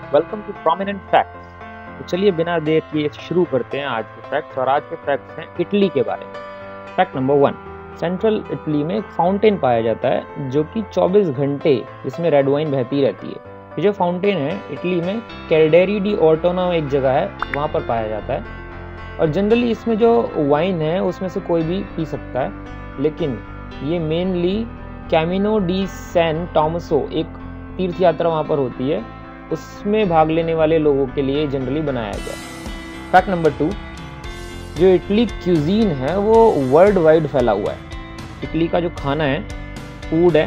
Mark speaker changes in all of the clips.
Speaker 1: Welcome to prominent facts. तो चलिए बिना देर किए शुरू करते हैं आज के फैक्ट्स। और आज के फैक्ट्स हैं इटली के बारे में। फैक्ट नंबर 1, सेंट्रल इटली में एक फाउंटेन पाया जाता है जो कि 24 घंटे जिसमें रेड वाइन बहती रहती है। ये जो फाउंटेन है इटली में कैल्डेरी डी ऑर्टोना एक जगह है, वहाँ पर पाया जाता है। और जनरली इसमें जो वाइन है उसमें से कोई भी पी सकता है, लेकिन ये मेनली कैमिनो डी सैन टॉमसो एक तीर्थ यात्रा वहाँ पर होती है, उसमें भाग लेने वाले लोगों के लिए जनरली बनाया गया। फैक्ट नंबर 2, जो इटली क्यूजीन है वो वर्ल्ड वाइड फैला हुआ है। इटली का जो खाना है, फूड है,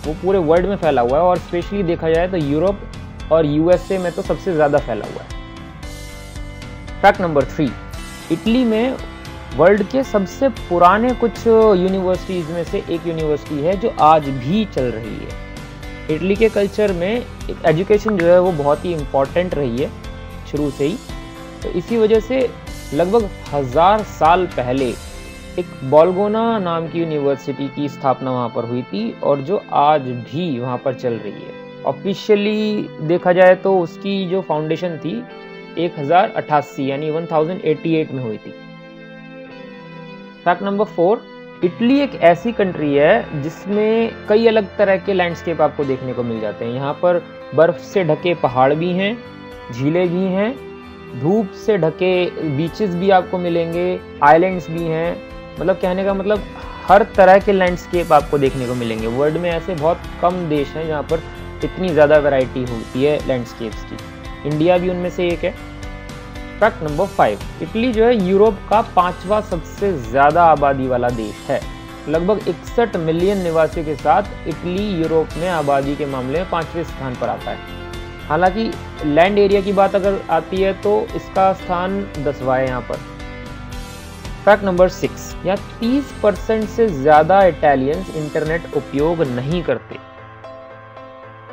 Speaker 1: वो पूरे वर्ल्ड में फैला हुआ है और स्पेशली देखा जाए तो यूरोप और यूएसए में तो सबसे ज़्यादा फैला हुआ है। फैक्ट नंबर 3, इटली में वर्ल्ड के सबसे पुराने कुछ यूनिवर्सिटीज़ में से एक यूनिवर्सिटी है जो आज भी चल रही है। इटली के कल्चर में एजुकेशन जो है वो बहुत ही इम्पॉर्टेंट रही है शुरू से ही, तो इसी वजह से लगभग 1000 साल पहले एक बोल्गोना नाम की यूनिवर्सिटी की स्थापना वहाँ पर हुई थी और जो आज भी वहाँ पर चल रही है। ऑफिशियली देखा जाए तो उसकी जो फाउंडेशन थी 1088 यानी 1088 में हुई थी। फैक्ट नंबर 4, इटली एक ऐसी कंट्री है जिसमें कई अलग तरह के लैंडस्केप आपको देखने को मिल जाते हैं। यहाँ पर बर्फ से ढके पहाड़ भी हैं, झीलें भी हैं, धूप से ढके बीचेस भी आपको मिलेंगे, आइलैंड्स भी हैं। मतलब कहने का मतलब हर तरह के लैंडस्केप आपको देखने को मिलेंगे। वर्ल्ड में ऐसे बहुत कम देश हैं जहाँ पर इतनी ज़्यादा वैरायटी होती है लैंडस्केप्स की। इंडिया भी उनमें से एक है। फैक्ट नंबर 5, इटली जो है यूरोप का 5वां सबसे ज़्यादा आबादी वाला देश है। लगभग 61 मिलियन निवासियों के साथ इटली यूरोप में आबादी के मामले में 5वें स्थान पर आता है। हालांकि लैंड एरिया की बात अगर आती है तो इसका स्थान 10वां है यहाँ पर। फैक्ट नंबर 6, यहाँ 30% से ज़्यादा इटालियंस इंटरनेट उपयोग नहीं करते।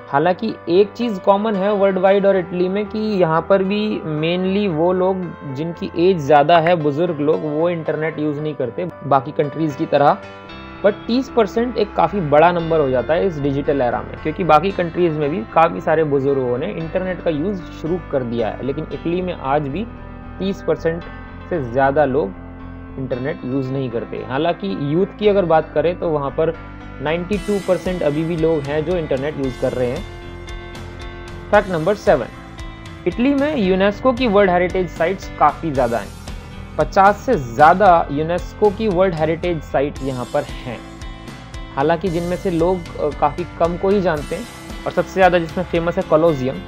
Speaker 1: हालांकि एक चीज़ कॉमन है वर्ल्ड वाइड और इटली में कि यहाँ पर भी मेनली वो लोग जिनकी एज ज़्यादा है, बुज़ुर्ग लोग, वो इंटरनेट यूज़ नहीं करते बाकी कंट्रीज़ की तरह। बट 30% एक काफ़ी बड़ा नंबर हो जाता है इस डिजिटल एरा में, क्योंकि बाकी कंट्रीज़ में भी काफ़ी सारे बुज़ुर्गों ने इंटरनेट का यूज़ शुरू कर दिया है, लेकिन इटली में आज भी 30% से ज़्यादा लोग इंटरनेट यूज़ नहीं करते। हालांकि यूथ की अगर बात करें तो वहाँ पर 92% अभी भी लोग हैं जो इंटरनेट यूज़ कर रहे हैं। फैक्ट नंबर 7, इटली में यूनेस्को की वर्ल्ड हेरिटेज साइट्स काफ़ी ज़्यादा हैं। 50 से ज़्यादा यूनेस्को की वर्ल्ड हेरिटेज साइट यहाँ पर हैं। हालांकि जिनमें से लोग काफ़ी कम को ही जानते हैं और सबसे ज़्यादा जिसमें फेमस है कोलोसियम।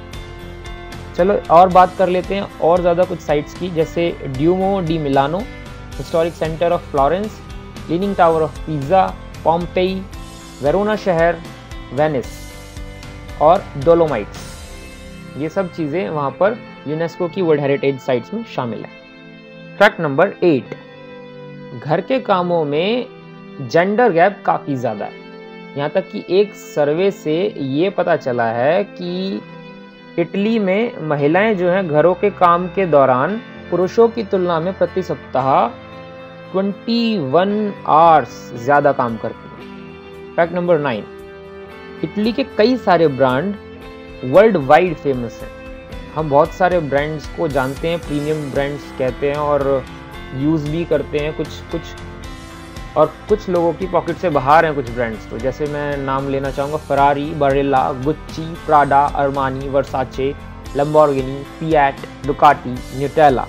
Speaker 1: चलो और बात कर लेते हैं और ज़्यादा कुछ साइट्स की, जैसे Duomo di Milano, historic centre of Florence, leaning tower of Pisa, Pompeii, Verona शहर, वेनिस और डोलोमाइट्स। ये सब चीज़ें वहाँ पर यूनेस्को की वर्ल्ड हेरिटेज साइट्स में शामिल है। फैक्ट नंबर 8, घर के कामों में जेंडर गैप काफ़ी ज़्यादा है। यहाँ तक कि एक सर्वे से ये पता चला है कि इटली में महिलाएं जो हैं घरों के काम के दौरान पुरुषों की तुलना में प्रति सप्ताह 21 आवर्स ज़्यादा काम करती हैं। फैक्ट नंबर 9, इटली के कई सारे ब्रांड वर्ल्ड वाइड फेमस हैं। हम बहुत सारे ब्रांड्स को जानते हैं, प्रीमियम ब्रांड्स कहते हैं और यूज़ भी करते हैं कुछ लोगों की पॉकेट से बाहर हैं कुछ ब्रांड्स। तो जैसे मैं नाम लेना चाहूँगा Ferrari, Barilla, Gucci, Prada, Armani, Versace, Lamborghini, Fiat, Ducati, Nutella,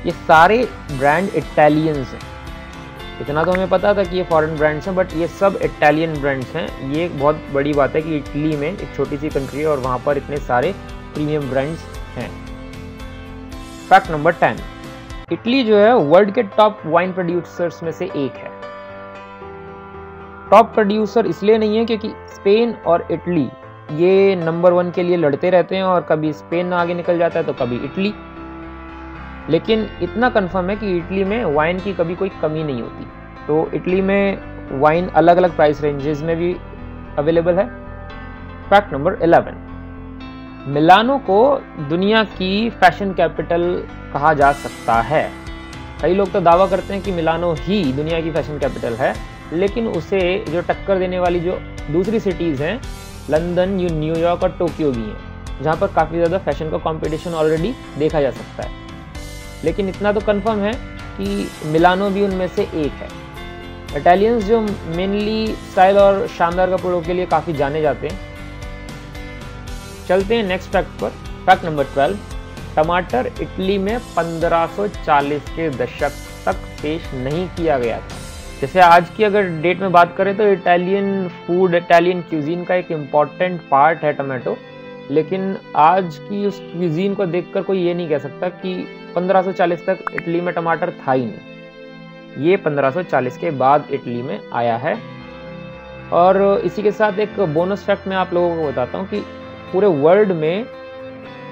Speaker 1: ये सारे ब्रांड इटालियंस हैं। इतना तो हमें पता था कि ये फॉरेन ब्रांड्स हैं, बट ये सब इटालियन ब्रांड्स हैं। ये एक बहुत बड़ी बात है कि इटली में एक छोटी सी कंट्री है और वहाँ पर इतने सारे प्रीमियम ब्रांड्स हैं। फैक्ट नंबर 10, इटली जो है वर्ल्ड के टॉप वाइन प्रोड्यूसर्स में से एक है। टॉप प्रोड्यूसर इसलिए नहीं है क्योंकि स्पेन और इटली ये नंबर 1 के लिए लड़ते रहते हैं और कभी स्पेन आगे निकल जाता है तो कभी इटली। लेकिन इतना कंफर्म है कि इटली में वाइन की कभी कोई कमी नहीं होती। तो इटली में वाइन अलग अलग प्राइस रेंजेस में भी अवेलेबल है। फैक्ट नंबर 11, मिलानो को दुनिया की फैशन कैपिटल कहा जा सकता है। कई लोग तो दावा करते हैं कि मिलानो ही दुनिया की फैशन कैपिटल है, लेकिन उसे जो टक्कर देने वाली जो दूसरी सिटीज़ हैं, लंदन, न्यूयॉर्क और टोक्यो भी हैं। जहाँ पर काफ़ी ज़्यादा फैशन का कंपटीशन ऑलरेडी देखा जा सकता है। लेकिन इतना तो कंफर्म है कि मिलानो भी उनमें से एक है। इटालियंस जो मेनली स्टाइल और शानदार कपड़ों के लिए काफ़ी जाने जाते हैं। चलते हैं नेक्स्ट फैक्ट पर। फैक्ट नंबर 12, टमाटर इटली में 1540 के दशक तक पेश नहीं किया गया था। जैसे आज की अगर डेट में बात करें तो इटालियन फूड, इटालियन क्यूजीन का एक इम्पॉर्टेंट पार्ट है टमाटो, लेकिन आज की उस क्यूजीन को देखकर कोई ये नहीं कह सकता कि 1540 तक इटली में टमाटर था ही नहीं। ये 1540 के बाद इटली में आया है। और इसी के साथ एक बोनस फैक्ट मैं आप लोगों को बताता हूँ कि पूरे वर्ल्ड में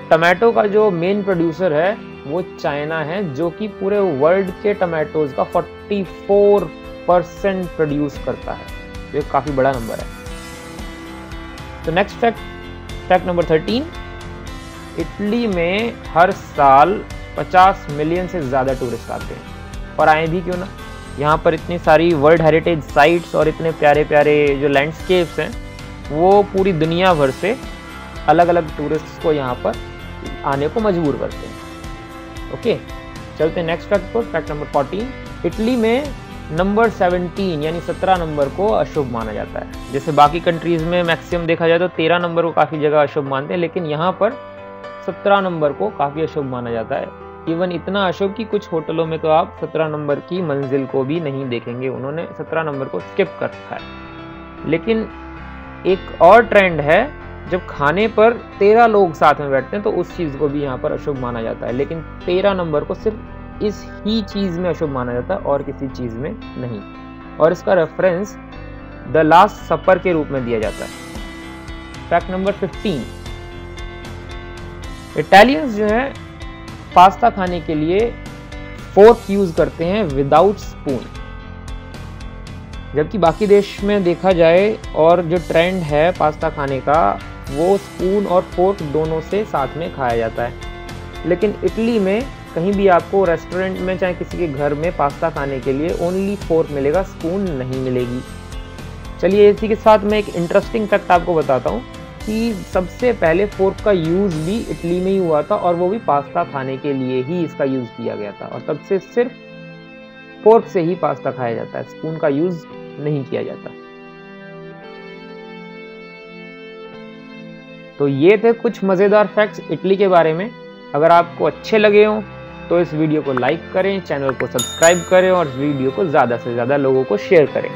Speaker 1: टमाटो का जो मेन प्रोड्यूसर है वो चाइना है, जो कि पूरे वर्ल्ड के टमाटोज का 44% प्रोड्यूस करता है। तो ये काफ़ी बड़ा नंबर है। तो नेक्स्ट फैक्ट नंबर 13, इटली में हर साल 50 मिलियन से ज़्यादा टूरिस्ट आते हैं। और आए भी क्यों ना, यहाँ पर इतनी सारी वर्ल्ड हेरिटेज साइट्स और इतने प्यारे प्यारे जो लैंडस्केप्स हैं वो पूरी दुनिया भर से अलग अलग टूरिस्ट्स को यहाँ पर आने को मजबूर करते हैं। ओके, चलते हैं नेक्स्ट फैक्ट पर। फैक्ट नंबर 14, इटली में नंबर 17 यानी 17 नंबर को अशुभ माना जाता है। जैसे बाकी कंट्रीज़ में मैक्सिमम देखा जाए तो 13 नंबर को काफ़ी जगह अशुभ मानते हैं, लेकिन यहाँ पर 17 नंबर को काफ़ी अशुभ माना जाता है। इवन इतना अशुभ कि कुछ होटलों में तो आप 17 नंबर की मंजिल को भी नहीं देखेंगे, उन्होंने 17 नंबर को स्किप कर रखा है। लेकिन एक और ट्रेंड है, जब खाने पर 13 लोग साथ में बैठते हैं तो उस चीज़ को भी यहाँ पर अशुभ माना जाता है। लेकिन 13 नंबर को सिर्फ इस ही चीज़ में अशुभ माना जाता है और किसी चीज़ में नहीं। और इसका रेफरेंस द लास्ट सपर के रूप में दिया जाता है। फैक्ट नंबर 15, इटालियंस जो है पास्ता खाने के लिए फोर्क यूज करते हैं विदाउट स्पून, जबकि बाकी देश में देखा जाए और जो ट्रेंड है पास्ता खाने का वो स्पून और फोर्क दोनों से साथ में खाया जाता है। लेकिन इटली में कहीं भी आपको रेस्टोरेंट में चाहे किसी के घर में पास्ता खाने के लिए ओनली फोर्क मिलेगा, स्पून नहीं मिलेगी। चलिए इसी के साथ मैं एक इंटरेस्टिंग फैक्ट आपको बताता हूँ कि सबसे पहले फोर्क का यूज़ भी इटली में ही हुआ था और वो भी पास्ता खाने के लिए ही इसका यूज़ किया गया था। और तब से सिर्फ फोर्क से ही पास्ता खाया जाता है, स्पून का यूज़ नहीं किया जाता। तो ये थे कुछ मज़ेदार फैक्ट्स इटली के बारे में। अगर आपको अच्छे लगे हों तो इस वीडियो को लाइक करें, चैनल को सब्सक्राइब करें और इस वीडियो को ज़्यादा से ज़्यादा लोगों को शेयर करें।